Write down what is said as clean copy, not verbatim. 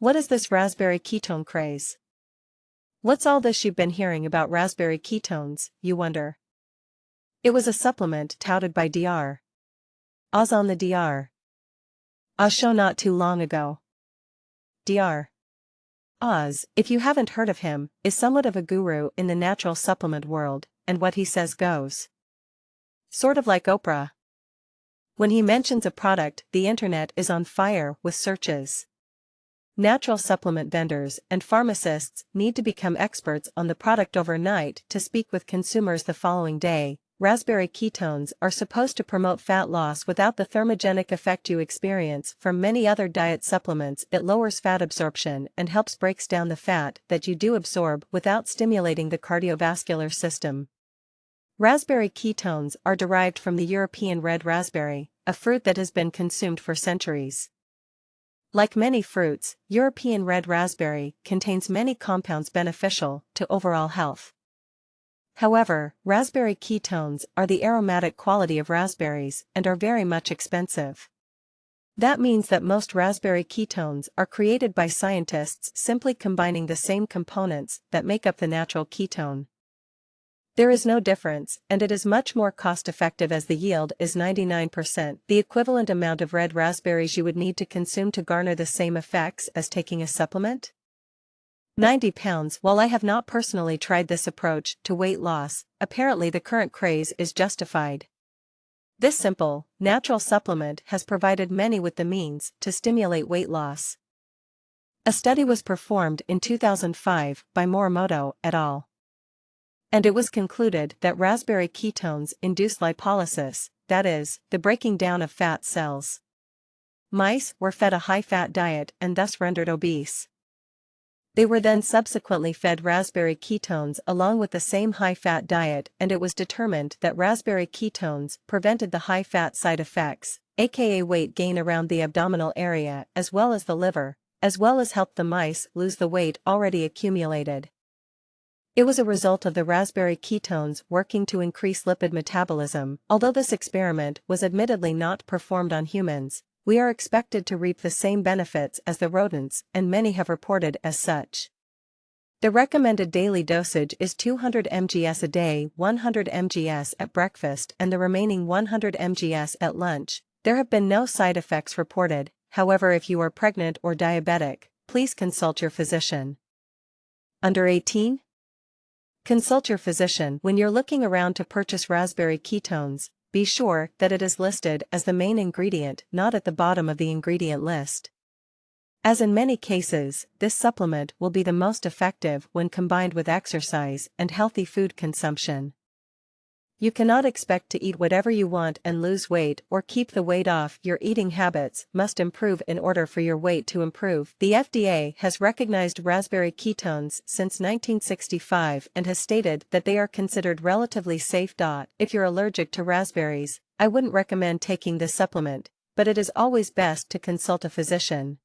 What is this raspberry ketone craze? What's all this you've been hearing about raspberry ketones, you wonder? It was a supplement touted by Dr. Oz on the Dr. Oz show not too long ago. Dr. Oz, if you haven't heard of him, is somewhat of a guru in the natural supplement world, and what he says goes. Sort of like Oprah. When he mentions a product, the internet is on fire with searches. Natural supplement vendors and pharmacists need to become experts on the product overnight to speak with consumers the following day. Raspberry ketones are supposed to promote fat loss without the thermogenic effect you experience from many other diet supplements. It lowers fat absorption and helps breaks down the fat that you do absorb without stimulating the cardiovascular system. Raspberry ketones are derived from the European red raspberry, a fruit that has been consumed for centuries. Like many fruits, European red raspberry contains many compounds beneficial to overall health. However, raspberry ketones are the aromatic quality of raspberries and are very much expensive. That means that most raspberry ketones are created by scientists simply combining the same components that make up the natural ketone. There is no difference, and it is much more cost-effective as the yield is 99%, the equivalent amount of red raspberries you would need to consume to garner the same effects as taking a supplement. 90 pounds. While I have not personally tried this approach to weight loss, apparently the current craze is justified. This simple, natural supplement has provided many with the means to stimulate weight loss. A study was performed in 2005 by Morimoto et al. And it was concluded that raspberry ketones induce lipolysis, that is, the breaking down of fat cells. Mice were fed a high-fat diet and thus rendered obese. They were then subsequently fed raspberry ketones along with the same high-fat diet, and it was determined that raspberry ketones prevented the high-fat side effects, aka weight gain around the abdominal area as well as the liver, as well as helped the mice lose the weight already accumulated. It was a result of the raspberry ketones working to increase lipid metabolism. Although this experiment was admittedly not performed on humans, we are expected to reap the same benefits as the rodents, and many have reported as such. The recommended daily dosage is 200 mgs a day, 100 mgs at breakfast and the remaining 100 mgs at lunch. There have been no side effects reported. However, if you are pregnant or diabetic, please consult your physician. Under 18? Consult your physician when you're looking around to purchase raspberry ketones. Be sure that it is listed as the main ingredient, not at the bottom of the ingredient list. As in many cases, this supplement will be the most effective when combined with exercise and healthy food consumption. You cannot expect to eat whatever you want and lose weight or keep the weight off. Your eating habits must improve in order for your weight to improve. The FDA has recognized raspberry ketones since 1965 and has stated that they are considered relatively safe. If you're allergic to raspberries, I wouldn't recommend taking this supplement, but it is always best to consult a physician.